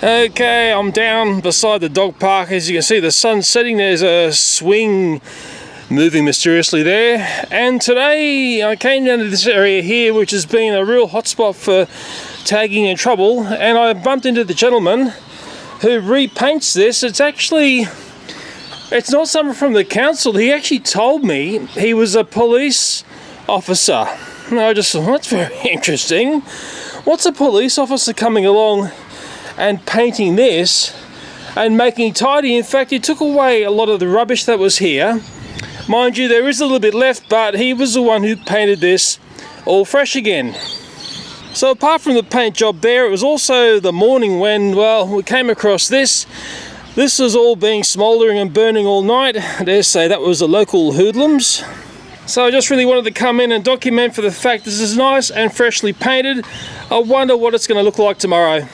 Okay, I'm down beside the dog park. As you can see, the sun's setting. There's a swing moving mysteriously there. And today I came down to this area here, which has been a real hotspot for tagging and trouble. And I bumped into the gentleman who repaints this. It's not someone from the council. He actually told me he was a police officer. And I just thought, that's very interesting. What's a police officer coming along and painting this and making tidy? In fact, he took away a lot of the rubbish that was here. Mind you, there is a little bit left, but he was the one who painted this all fresh again. So apart from the paint job there, it was also the morning when, well, we came across this. This was all being smouldering and burning all night. I dare say that was the local hoodlums. So I just really wanted to come in and document for the fact this is nice and freshly painted. I wonder what it's going to look like tomorrow.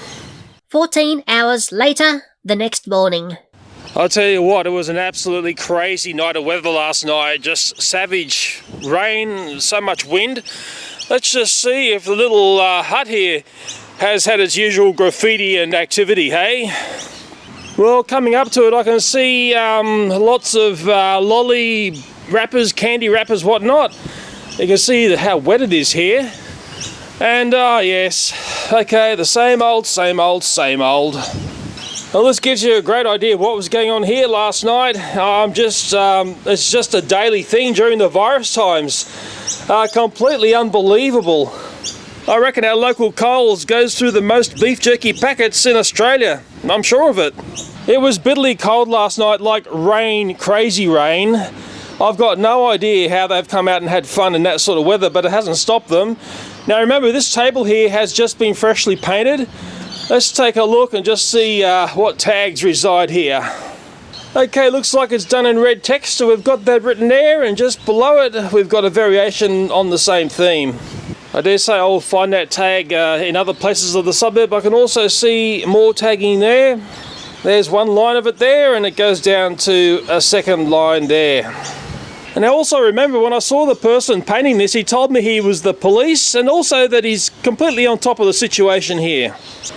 14 hours later, the next morning. I'll tell you what, it was an absolutely crazy night of weather last night. Just savage rain, so much wind. Let's just see if the little hut here has had its usual graffiti and activity, hey? Well, coming up to it, I can see lots of lolly wrappers, candy wrappers, whatnot. You can see how wet it is here. And yes, okay, the same old, same old, same old. Well, this gives you a great idea of what was going on here last night. It's just a daily thing during the virus times. Completely unbelievable. I reckon our local Coles goes through the most beef jerky packets in Australia. I'm sure of it. It was bitterly cold last night, like rain, crazy rain. I've got no idea how they've come out and had fun in that sort of weather, but it hasn't stopped them. Now remember, this table here has just been freshly painted. Let's take a look and just see what tags reside here. Okay, looks like it's done in red text, so we've got that written there, and just below it we've got a variation on the same theme. I dare say I'll find that tag in other places of the suburb. I can also see more tagging there. There's one line of it there, and it goes down to a second line there. And I also remember when I saw the person painting this, he told me he was the police, and also that he's completely on top of the situation here.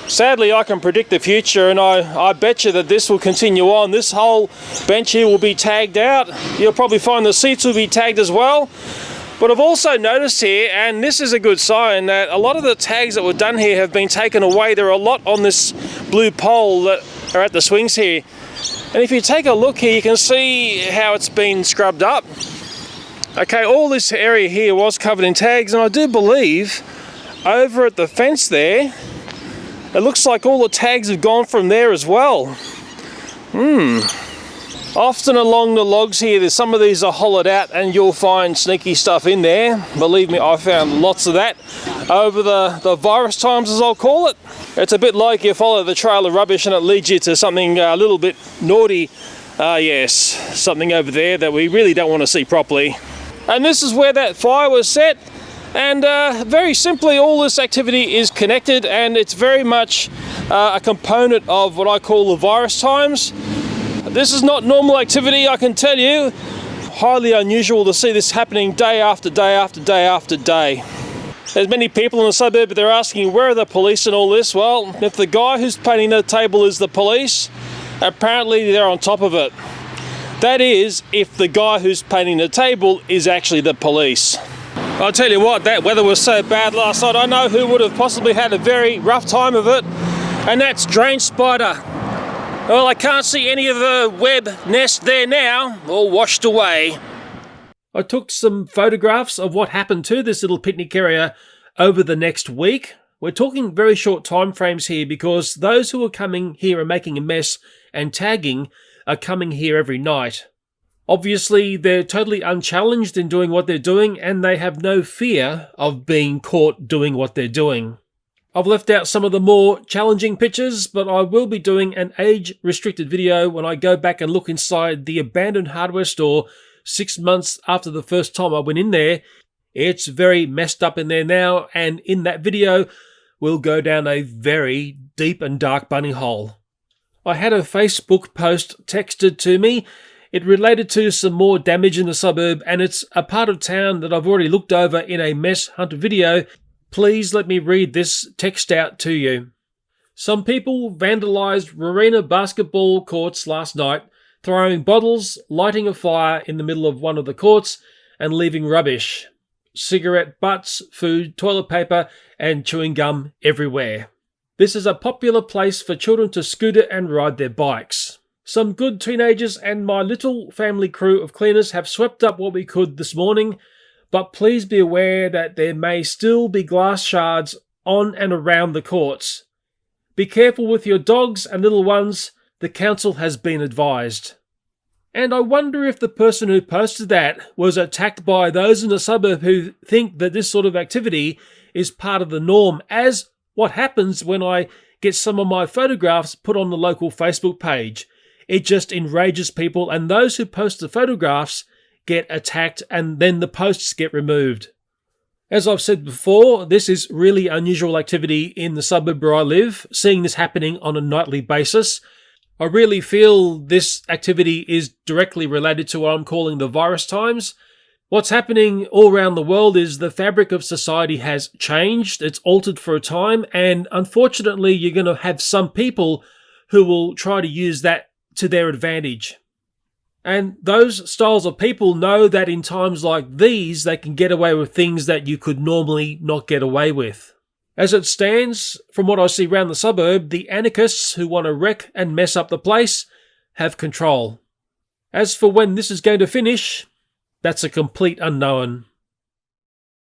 Sadly, I can predict the future, and I bet you that this will continue on. This whole bench here will be tagged out. You'll probably find the seats will be tagged as well. But I've also noticed here, and this is a good sign, that a lot of the tags that were done here have been taken away. There are a lot on this blue pole that are at the swings here. And if you take a look here, you can see how it's been scrubbed up. Okay, all this area here was covered in tags, and I do believe over at the fence there, it looks like all the tags have gone from there as well. Often along the logs here, some of these are hollowed out and you'll find sneaky stuff in there. Believe me, I found lots of that over the virus times, as I'll call it. It's a bit like you follow the trail of rubbish and it leads you to something a little bit naughty. Yes, something over there that we really don't want to see properly. And this is where that fire was set. And very simply, all this activity is connected, and it's very much a component of what I call the virus times. This is not normal activity, I can tell you. Highly unusual to see this happening day after day after day after day. There's many people in the suburb, but they're asking, where are the police and all this? Well, if the guy who's painting the table is the police, apparently they're on top of it. That is, if the guy who's painting the table is actually the police. I'll tell you what, that weather was so bad last night, I know who would have possibly had a very rough time of it, and that's Drain Spider. Well, I can't see any of the web nest there now, all washed away. I took some photographs of what happened to this little picnic area over the next week. We're talking very short time frames here because those who are coming here and making a mess and tagging are coming here every night. Obviously, they're totally unchallenged in doing what they're doing, and they have no fear of being caught doing what they're doing. I've left out some of the more challenging pictures, but I will be doing an age-restricted video when I go back and look inside the abandoned hardware store 6 months after the first time I went in there. It's very messed up in there now, and in that video, we'll go down a very deep and dark bunny hole. I had a Facebook post texted to me. It related to some more damage in the suburb, and it's a part of town that I've already looked over in a mess hunt video. Please let me read this text out to you. Some people vandalised Marina basketball courts last night, throwing bottles, lighting a fire in the middle of one of the courts, and leaving rubbish. Cigarette butts, food, toilet paper, and chewing gum everywhere. This is a popular place for children to scooter and ride their bikes. Some good teenagers and my little family crew of cleaners have swept up what we could this morning, but please be aware that there may still be glass shards on and around the courts. Be careful with your dogs and little ones, the council has been advised. And I wonder if the person who posted that was attacked by those in the suburb who think that this sort of activity is part of the norm, as what happens when I get some of my photographs put on the local Facebook page. It just enrages people, and those who post the photographs get attacked and then the posts get removed. As I've said before, this is really unusual activity in the suburb where I live, seeing this happening on a nightly basis. I really feel this activity is directly related to what I'm calling the virus times. What's happening all around the world is the fabric of society has changed, it's altered for a time, and unfortunately you're going to have some people who will try to use that to their advantage. And those styles of people know that in times like these, they can get away with things that you could normally not get away with. As it stands, from what I see around the suburb, the anarchists who want to wreck and mess up the place have control. As for when this is going to finish, that's a complete unknown.